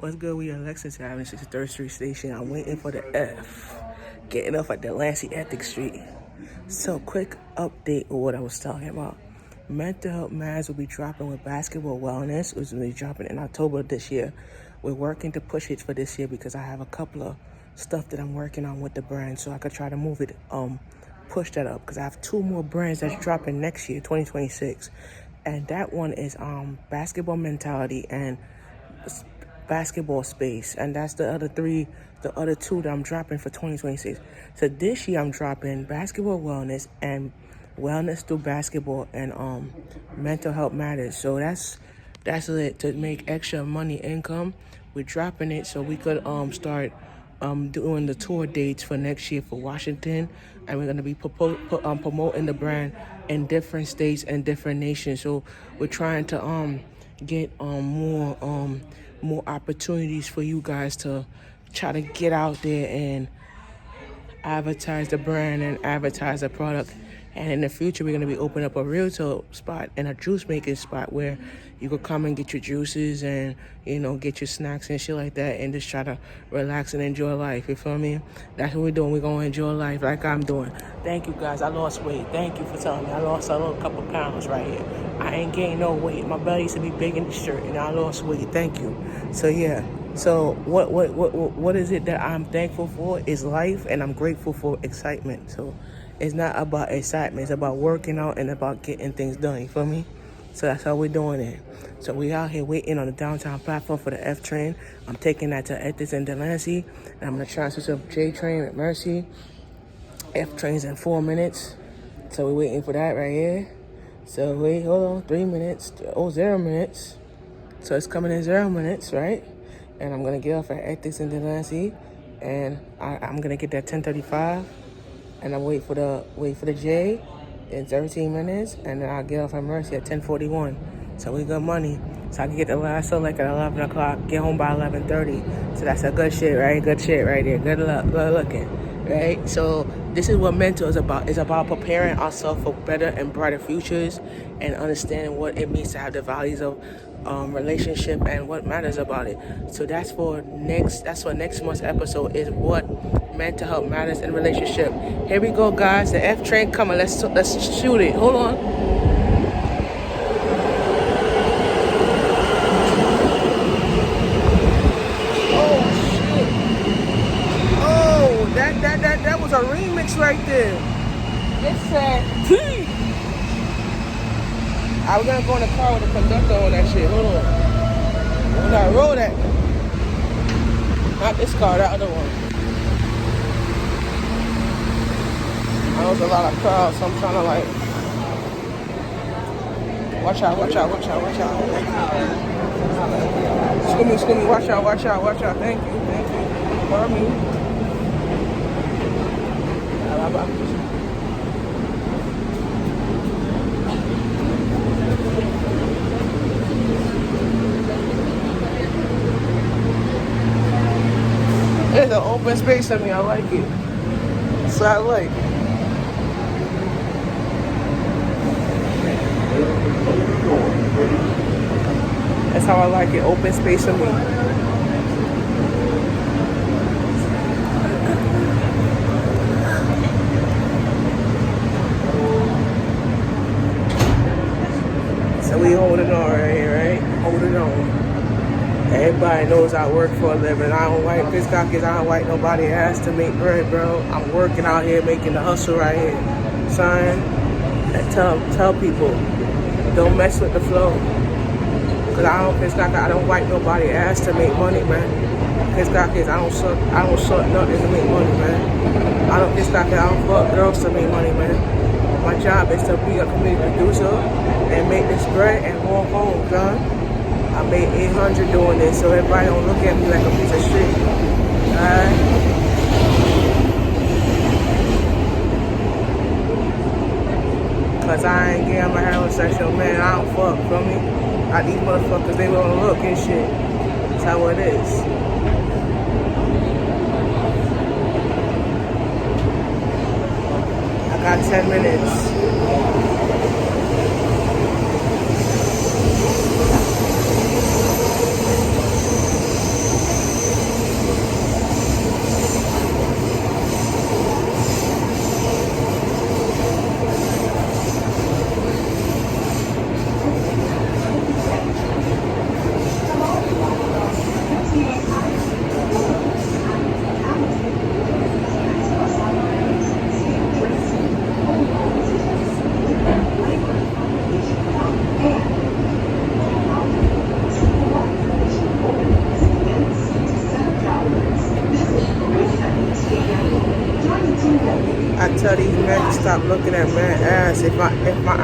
What's good? We in Lexington Avenue, 63rd Street Station. I'm waiting for the F. Getting off at Delancey Ethics Street. So, quick update of what I was talking about. Mental Health Matters will be dropping with Basketball Wellness, which will be dropping in October of this year. We're working to push it for this year because I have a couple of stuff that I'm working on with the brand, so I could try to move it, push that up, because I have 2 more brands that's dropping next year, 2026. And that one is Basketball Mentality and Basketball Space, and that's the other 2 that I'm dropping for 2026. So this year I'm dropping Basketball Wellness and Wellness Through Basketball and Mental Health Matters. So that's it, to make extra money income. We're dropping it so we could start doing the tour dates for next year for Washington, and we're going to be promoting the brand in different states and different nations. So we're trying to get more opportunities for you guys to try to get out there and advertise the brand and advertise the product. And in the future, we're going to be opening up a retail spot and a juice making spot where you could come and get your juices and, get your snacks and shit like that and just try to relax and enjoy life. You feel me? That's what we're doing. We're going to enjoy life like I'm doing. Thank you, guys. I lost weight. Thank you for telling me. I lost a little couple pounds right here. I ain't gained no weight. My belly used to be big in the shirt, and I lost weight. Thank you. So, yeah. So what is it that I'm thankful for is life, and I'm grateful for excitement. So it's not about excitement. It's about working out and about getting things done. You feel me? So that's how we're doing it. So we out here waiting on the downtown platform for the F train. I'm taking that to Ethics and Delancey, and I'm going to transfer to J train at Mercy. F train's in 4 minutes. So we're waiting for that right here. So wait, hold on, 3 minutes. 0 minutes. So it's coming in 0 minutes, right? And I'm going to get off at Ethics and Delancey, and I'm going to get that 10:35, and I'm wait for the J in 13 minutes, and then I'll get off at Mercy at 10:41. So we got money. So I can get the last select at 11 o'clock, get home by 11:30. So that's a good shit, right? Good shit right there. Good luck, good looking, right? So this is what mental is about. It's about preparing ourselves for better and brighter futures and understanding what it means to have the values of relationship and what matters about it. So that's for next month's episode, is what mental health matters in relationship. Here we go, guys. The F train coming. Let's shoot it. Hold on. Oh shit. Oh, that was a remix right there. It said T. I was gonna go in the car with the conductor on that shit. Hold on. We gotta roll that. Not this car, that other one. I know there's a lot of crowds, so I'm trying to watch out. Excuse me, watch out. Thank you. Pardon me. There's an open space in me. I like it. So I like. That's how I like it. Open space in me. So we holding on right here, right? Holding on. Everybody knows I work for a living. I don't wipe pickpockets. I don't wipe nobody's ass to make bread, bro. I'm working out here making the hustle right here. Son, tell people, don't mess with the flow. Cause I don't wipe nobody's ass to make money, man. Pickpockets, I don't suck nothing to make money, man. I don't fuck girls to make money, man. My job is to be a community producer and make this bread and walk home, son. I made 800 doing this, so everybody don't look at me like a piece of shit. Alright? Cause I ain't gay, I'm a heterosexual man. I don't fuck, feel me? These motherfuckers, they wanna look and shit. That's how it is. I got 10 minutes. looking at man ass. If my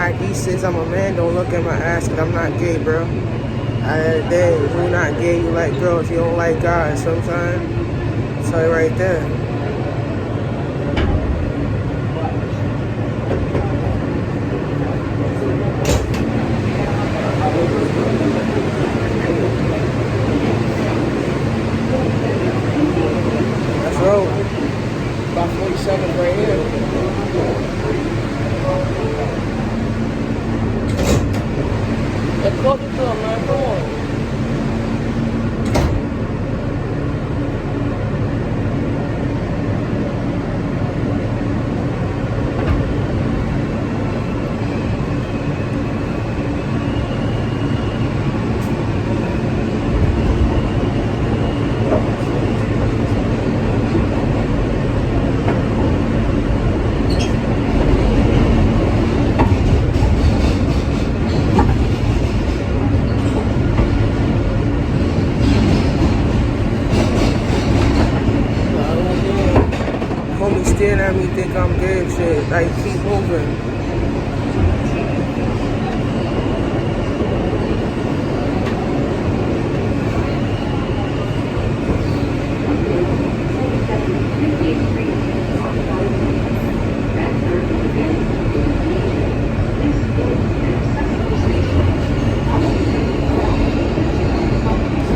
ID says I'm a man, don't look at my ass because I'm not gay, bro. At the end of the day, if you're not gay, you like girls. You don't like guys sometimes. I'll tell you right there. Let's roll. About 40 seconds right here. Let's close the door, man. Come on. Homie staring at me, think I'm gay and shit. Like, keep moving.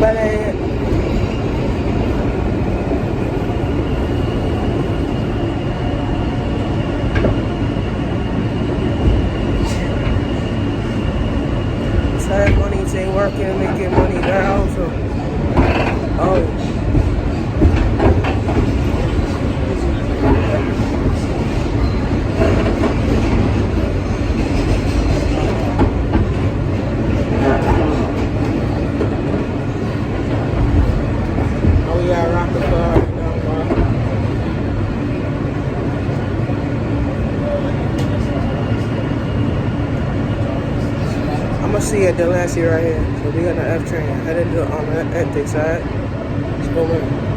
But side monies ain't working, making money now. So, oh. Oh yeah, Rockefeller. I'm gonna see you at Delancey right here. So we got the F train headed to the ethics, alright? Let's go in.